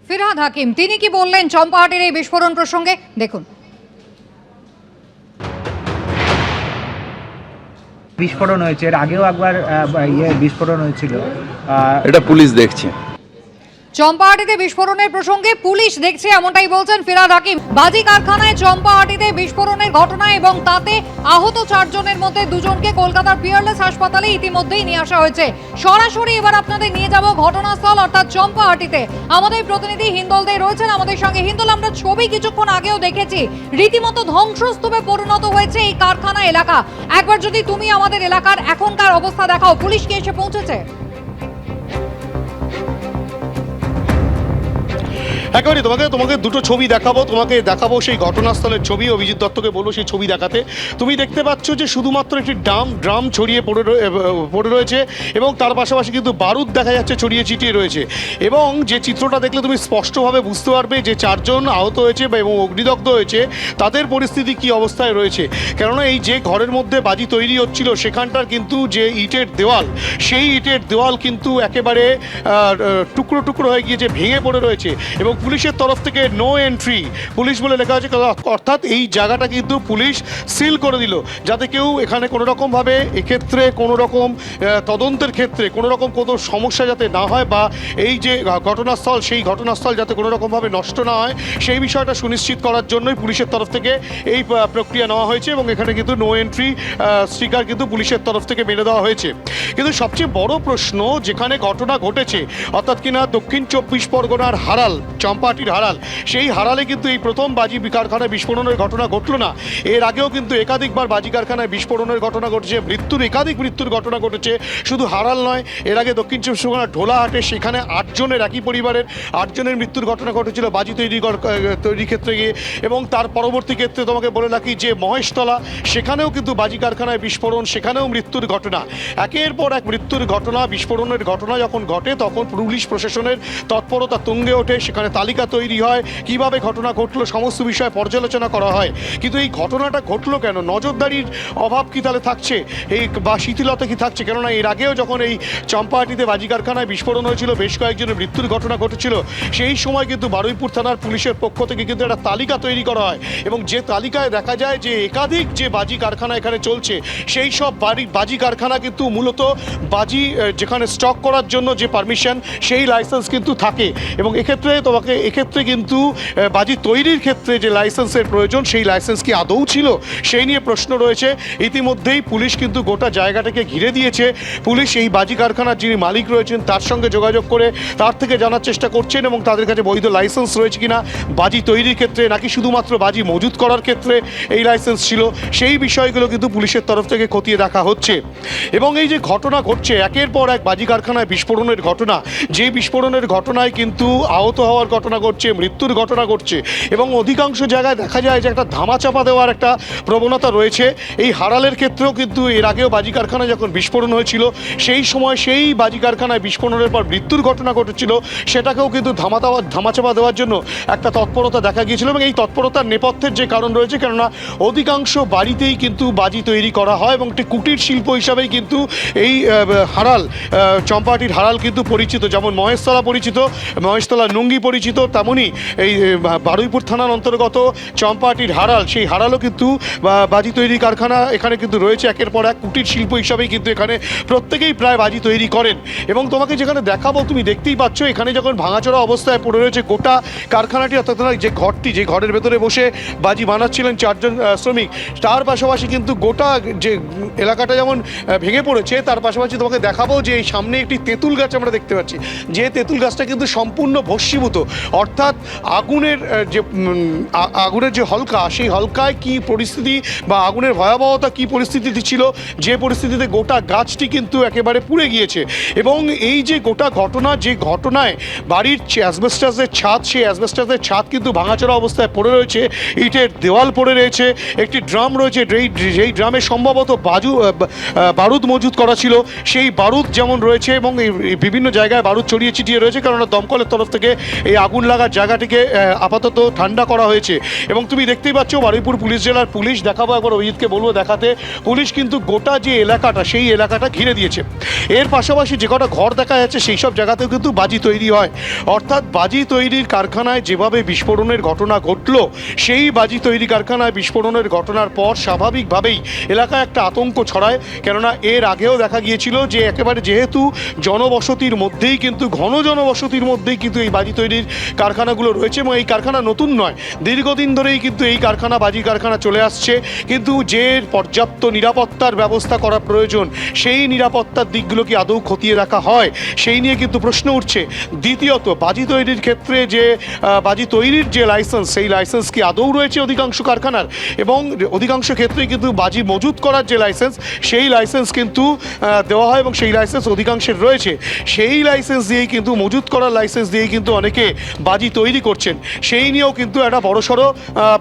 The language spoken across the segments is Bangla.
ফিরহাদ হাকিম তিনি কি বললেন চম্পাহাটির এই বিস্ফোরণ প্রসঙ্গে দেখুন। বিস্ফোরণ হয়েছে, এর আগেও একবার বিস্ফোরণ হয়েছিল, এটা পুলিশ দেখছে। চম্পাহাটিতে বিস্ফোরণের প্রসঙ্গে পুলিশ দেখছে এমনটাই বলছেন ফিরহাদ হাকিম। বাজি কারখানায় চম্পাহাটিতে বিস্ফোরণের ঘটনা এবং তাতে আহত 4 জনের মধ্যে 2 জনকে কলকাতার পিয়ারলেস হাসপাতালে ইতিমধ্যেই নিয়ে আসা হয়েছে। সরাসরি এবার আপনাদের নিয়ে যাব ঘটনাস্থল অর্থাৎ চম্পাহাটিতে। আমাদের প্রতিনিধি হিন্দল দে রয়েছেন আমাদের সঙ্গে। হিন্দল, আমরা ছবি কিছুক্ষণ আগেও দেখেছি, রীতিমতো ধ্বংসস্তূপে পরিণত হয়েছে এই কারখানা এলাকা। একবার যদি তুমি আমাদের এলাকার এখনকার অবস্থা দেখাও, পুলিশ কি এসে পৌঁছেছে? একেবারে তোমাকে দুটো ছবি দেখাবো সেই ঘটনাস্থলের ছবি। অভিজিৎ দত্তকে বলবো সেই ছবি দেখাতে। তুমি দেখতে পাচ্ছ যে শুধুমাত্র একটি ড্রাম ছড়িয়ে পড়ে রয়েছে এবং তার পাশাপাশি কিন্তু বারুদ দেখা যাচ্ছে ছড়িয়ে ছিটিয়ে রয়েছে। এবং যে চিত্রটা দেখলে তুমি স্পষ্টভাবে বুঝতে পারবে যে 4 জন আহত হয়েছে এবং অগ্নিদগ্ধ হয়েছে, তাদের পরিস্থিতি কি অবস্থায় রয়েছে। কেননা এই যে ঘরের মধ্যে বাজি তৈরি হচ্ছিল সেখানটার কিন্তু যে ইটের দেওয়াল, সেই ইটের দেওয়াল কিন্তু একেবারে টুকরো টুকরো হয়ে গিয়ে যে ভেঙে পড়ে রয়েছে এবং পুলিশের তরফ থেকে নো এন্ট্রি পুলিশ বলে লেখা আছে, অর্থাৎ এই জায়গাটা কিন্তু পুলিশ সিল করে দিল যাতে কেউ এখানে কোনো রকমভাবে এক্ষেত্রে কোনো রকম তদন্তের ক্ষেত্রে কোনো রকম কোনো সমস্যা যাতে না হয় বা এই যে ঘটনাস্থল সেই ঘটনাস্থল যাতে কোনো রকমভাবে নষ্ট না হয় সেই বিষয়টা সুনিশ্চিত করার জন্যই পুলিশের তরফ থেকে এই প্রক্রিয়া নেওয়া হয়েছে এবং এখানে কিন্তু নো এন্ট্রি স্টিকার কিন্তু পুলিশের তরফ থেকে মেনে দেওয়া হয়েছে। কিন্তু সবচেয়ে বড় প্রশ্ন যেখানে ঘটনা ঘটেছে অর্থাৎ কিনা দক্ষিণ 24 পরগনার হারাল, চম্পাহাটির হারাল, সেই হারালে কিন্তু এই প্রথম বাজি কারখানায় বিস্ফোরণের ঘটনা ঘটল না। এর আগেও কিন্তু একাধিকবার বাজি কারখানায় বিস্ফোরণের ঘটনা ঘটেছে, একাধিক মৃত্যুর ঘটনা ঘটেছে। শুধু হারাল নয়, এর আগে দক্ষিণ 24 পরগনার ঢোলাহাটে সেখানে 8 জনের, একই পরিবারের 8 জনের মৃত্যুর ঘটনা ঘটেছিল বাজি তৈরি ক্ষেত্রে গিয়ে। এবং তার পরবর্তী ক্ষেত্রে তোমাকে বলে রাখি যে মহেশতলা, সেখানেও কিন্তু বাজি কারখানায় বিস্ফোরণ, সেখানেও মৃত্যুর ঘটনা। একের পর এক মৃত্যুর ঘটনা, বিস্ফোরণের ঘটনা যখন ঘটে তখন পুলিশ প্রশাসনের তৎপরতা তুঙ্গে ওঠে, সেখানে তালিকা তৈরি হয়, কিভাবে ঘটনা ঘটলো সমস্ত বিষয়ে পর্যালোচনা করা হয়। কিন্তু এই ঘটনাটা ঘটলো কেন? নজরদারির অভাব কি তাহলে থাকছে এই বা শিথিলতা কি থাকছে? কেননা এর আগেও যখন এই চম্পাহাটিতে বাজি কারখানায় বিস্ফোরণ হয়েছিল, বেশ কয়েকজনের মৃত্যুর ঘটনা ঘটেছিল, সেই সময় কিন্তু বারুইপুর থানার পুলিশের পক্ষ থেকে কিন্তু একটা তালিকা তৈরি করা হয় এবং যে তালিকায় দেখা যায় যে একাধিক যে বাজি কারখানা এখানে চলছে সেই সব বাজি কারখানা কিন্তু মূলত বাজি যেখানে স্টক করার জন্য যে পারমিশন সেই লাইসেন্স কিন্তু থাকে এবং এক্ষেত্রে কিন্তু বাজি তৈরির ক্ষেত্রে যে লাইসেন্সের প্রয়োজন সেই লাইসেন্স কি আদৌ ছিল সেই নিয়ে প্রশ্ন রয়েছে। ইতিমধ্যেই পুলিশ কিন্তু গোটা জায়গাটাকে ঘিরে দিয়েছে। পুলিশ এই বাজি কারখানার যিনি মালিক রয়েছেন তার সঙ্গে যোগাযোগ করে তার থেকে জানার চেষ্টা করছেন এবং তাদের কাছে বৈধ লাইসেন্স রয়েছে কিনা বাজি তৈরির ক্ষেত্রে, নাকি শুধুমাত্র বাজি মজুত করার ক্ষেত্রে এই লাইসেন্স ছিল, সেই বিষয়গুলো কিন্তু পুলিশের তরফ থেকে খতিয়ে দেখা হচ্ছে। এবং এই যে ঘটনা ঘটছে একের পর এক বাজি কারখানায় বিস্ফোরণের ঘটনা, যে বিস্ফোরণের ঘটনায় কিন্তু আহত হওয়ার ঘটনা ঘটছে, মৃত্যুর ঘটনা ঘটছে এবং অধিকাংশ জায়গায় দেখা যায় যে একটা ধামাচাপা দেওয়ার একটা প্রবণতা রয়েছে। এই হারালের ক্ষেত্রেও কিন্তু এর আগেও বাজি কারখানায় যখন বিস্ফোরণ হয়েছিল সেই সময় সেই বাজি কারখানায় বিস্ফোরণের পর মৃত্যুর ঘটনা ঘটেছিল, সেটাকেও কিন্তু ধামাচাপা দেওয়ার জন্য একটা তৎপরতা দেখা গিয়েছিল এবং এই তৎপরতার নেপথ্যের যে কারণ রয়েছে, কেননা অধিকাংশ বাড়িতেই কিন্তু বাজি তৈরি করা হয় এবং একটি কুটির শিল্প হিসাবেই কিন্তু এই হারাল, চম্পাহাটির হারাল কিন্তু পরিচিত। যেমন মহেশতলা পরিচিত, মহেশতলা নুঙ্গি পরিচিত, তেমনই এই বারুইপুর থানার অন্তর্গত চম্পাহাটির হারাল, সেই হারালও কিন্তু বাজি তৈরি কারখানা এখানে কিন্তু রয়েছে। একের পর এক কুটির শিল্প হিসাবেই কিন্তু এখানে প্রত্যেকেই প্রায় বাজি তৈরি করেন এবং তোমাকে যেখানে দেখাবো তুমি দেখতেই পাচ্ছ এখানে যখন ভাঙাচোরা অবস্থায় পড়ে রয়েছে গোটা কারখানাটি, অর্থাৎ যে ঘরটি, যে ঘরের ভেতরে বসে বাজি বানাচ্ছিলেন 4 জন শ্রমিক, তার পাশাপাশি কিন্তু গোটা যে এলাকাটা যেমন ভেঙে পড়েছে তার পাশাপাশি তোমাকে দেখাবো যে এই সামনে একটি তেঁতুল গাছ আমরা দেখতে পাচ্ছি, যে তেঁতুল গাছটা কিন্তু সম্পূর্ণ ভস্মীভূত, অর্থাৎ আগুনের যে হলকা, সেই হলকায় কি পরিস্থিতি বা আগুনের ভয়াবহতা কি পরিস্থিতি ছিল, যে পরিস্থিতিতে গোটা গাছটি কিন্তু একেবারে পুড়ে গিয়েছে। এবং এই যে গোটা ঘটনা, যে ঘটনায় বাড়ির অ্যাসবেস্টাসের ছাদ, সেই অ্যাসবেস্টাসের ছাদ কিন্তু ভাঙাচোরা অবস্থায় পড়ে রয়েছে, ইটের দেওয়াল পড়ে রয়েছে, একটি ড্রাম রয়েছে, যেই ড্রামে সম্ভবত বারুদ মজুত করা ছিল, সেই বারুদ যেমন রয়েছে এবং বিভিন্ন জায়গায় বারুদ ছড়িয়ে ছিটিয়ে রয়েছে, কারণ দমকলের তরফ থেকে এই আগুন লাগার জায়গাটিকে আপাতত ঠান্ডা করা হয়েছে। এবং তুমি দেখতেই পাচ্ছ বারুইপুর পুলিশ জেলার পুলিশ, দেখাবো একবার অভিজিৎকে বলবো দেখাতে, পুলিশ কিন্তু গোটা যে এলাকাটা সেই এলাকাটা ঘিরে দিয়েছে। এর পাশাপাশি যে কটা ঘর দেখা যাচ্ছে সেই সব জায়গাতেও কিন্তু বাজি তৈরি হয়, অর্থাৎ বাজি তৈরির কারখানায় যেভাবে বিস্ফোরণের ঘটনা ঘটলো, সেই বাজি তৈরি কারখানায় বিস্ফোরণের ঘটনার পর স্বাভাবিকভাবেই এলাকায় একটা আতঙ্ক ছড়ায়। কেননা এর আগেও দেখা গিয়েছিল যে একেবারে যেহেতু জনবসতির মধ্যেই কিন্তু ঘন জনবসতির মধ্যেই কিন্তু এই বাজি তৈরির কারখানাগুলো রয়েছে এবং এই কারখানা নতুন নয়, দীর্ঘদিন ধরেই কিন্তু এই কারখানা বাজি কারখানা চলে আসছে। কিন্তু যে পর্যাপ্ত নিরাপত্তার ব্যবস্থা করা প্রয়োজন সেই নিরাপত্তার দিকগুলো কি আদৌ খতিয়ে রাখা হয়, সেই নিয়ে কিন্তু প্রশ্ন উঠছে। দ্বিতীয়ত, বাজি তৈরির ক্ষেত্রে যে বাজি তৈরির যে লাইসেন্স, সেই লাইসেন্স কি আদৌ রয়েছে অধিকাংশ কারখানার, এবং অধিকাংশ ক্ষেত্রেই কিন্তু বাজি মজুত করার যে লাইসেন্স সেই লাইসেন্স কিন্তু দেওয়া হয় এবং সেই লাইসেন্স অধিকাংশের রয়েছে। সেই লাইসেন্স দিয়েই কিন্তু মজুত করার লাইসেন্স দিয়েই কিন্তু অনেকে বাজি তৈরি করছেন। সেই নিয়েও কিন্তু একটা বড়সড়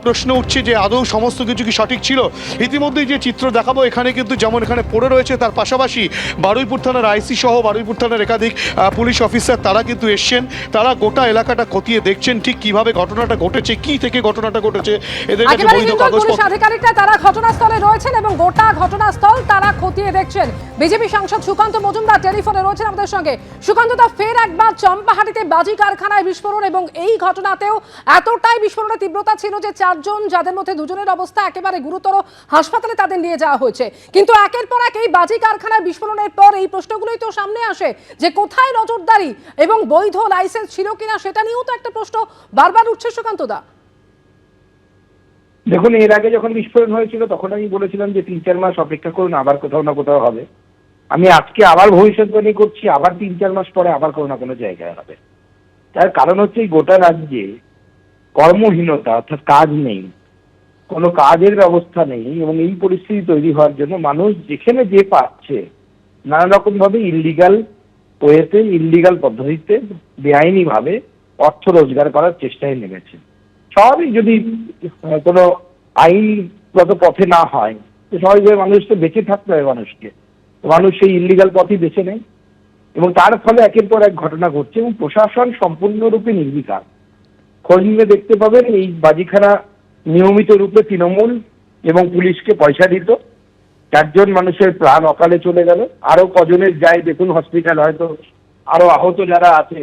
প্রশ্ন উঠছে যে আদৌ সমস্ত কিছু কি সঠিক ছিল। ইতিমধ্যেই যে চিত্র দেখাবো এখানে কিন্তু যেমন এখানে পড়ে রয়েছে, তার পাশাপাশি বারুইপুর থানার আইসি সহ বারুইপুর থানার একাধিক পুলিশ অফিসার তারা কিন্তু এসছেন, তারা গোটা এলাকাটা খতিয়ে দেখছেন ঠিক কিভাবে ঘটনাটা ঘটেছে, কি থেকে ঘটনাটা ঘটেছে। এদের কাছে একেবারে বৈধ কিন্তু পুলিশ কাগজপত্র আধিকারিকরা তারা ঘটনাস্থলে রয়েছেন এবং গোটা ঘটনাস্থল তারা খতিয়ে দেখছেন। বিজেপি সাংসদ সুকান্ত মজুমদার টেলিফোনে রয়েছেন আমাদের সঙ্গে। সুকান্ত দা, ফের একবার চম্পাহাটিতে বাজি কারখানায় বিস্ফোরণ এবং এই ঘটনাতেও এতটাই বিস্ফোরণের তীব্রতা ছিল যে 4 জন, যাদের মধ্যে 2 জনের অবস্থা একেবারে গুরুতর, হাসপাতালে তাদের নিয়ে যাওয়া হয়েছে। কিন্তু একের পর এক এই বাজি কারখানায় বিস্ফোরণের পর এই প্রশ্নগুলোই তো সামনে আসে যে কোথায় নজরদারি এবং বৈধ লাইসেন্স ছিল কিনা, সেটা নিয়েও তো একটা প্রশ্ন বারবার উঠছে সুকান্ত দা। দেখুন, এর আগে যখন বিস্ফোরণ হয়েছিল তখন আমি বলেছিলাম যে 3-4 মাস অপেক্ষা করুন, আবার কোথাও না কোথাও হবে। আমি আজকে আবার ভবিষ্যৎবাণী করছি, আবার 3-4 মাস পরে আবার কোনো না কোনো জায়গায় হবে। তার কারণ হচ্ছে এই গোটা রাজ্যে কর্মহীনতা, অর্থাৎ কাজ নেই, কোনো কাজের ব্যবস্থা নেই এবং এই পরিস্থিতি তৈরি হওয়ার জন্য মানুষ যেখানে যে পাচ্ছে নানা রকম ভাবে ইললিগাল ওয়েতে, ইললিগাল পদ্ধতিতে, বেআইনি ভাবে অর্থ রোজগার করার চেষ্টায় নেমেছে। স্বাভাবিক, যদি কোনো আইনগত পথে না হয় স্বাভাবিকভাবে মানুষ তো বেঁচে থাকতে হবে, মানুষ সেই ইললিগাল পথই বেছে নেয় এবং তার ফলে একের পর এক ঘটনা ঘটছে এবং প্রশাসন সম্পূর্ণরূপে নির্বিকার। খোঁজ নিয়ে দেখতে পাবেন এই বাজিখানা নিয়মিত রূপে তৃণমূল এবং পুলিশকে পয়সা দিত। 4 জন মানুষের প্রাণ অকালে চলে গেল, আরো কজনের যায় দেখুন হসপিটাল, হয়তো আরো আহত যারা আছে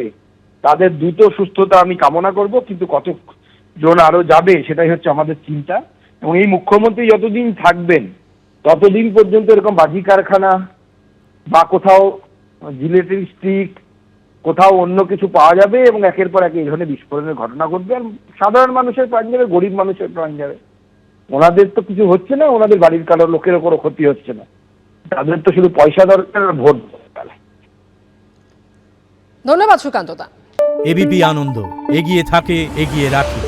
তাদের দ্রুত সুস্থতা আমি কামনা করব, কিন্তু কতজন আরো যাবে সেটাই হচ্ছে আমাদের চিন্তা। এবং এই মুখ্যমন্ত্রী যতদিন থাকবেন ততদিন পর্যন্ত এরকম বাজি কারখানা বা কোথাও জিলেটিন স্টিক, কোথাও অন্য কিছু পাওয়া যাবে এবং একের পর এক এই ধরনের বিস্ফোরণের ঘটনা ঘটবে আর সাধারণ মানুষের প্রাণ যাবে, গরিব মানুষের প্রাণ যাবে। ওনাদের তো কিছু হচ্ছে না, ওনাদের বাড়ির কারো লোকের ওপরও ক্ষতি হচ্ছে না, তাদের তো শুধু পয়সা দরকার আর ভোট দরকার। ধন্যবাদ সুকান্ত দা। এবিপি আনন্দ, এগিয়ে থাকে, এগিয়ে রাখে।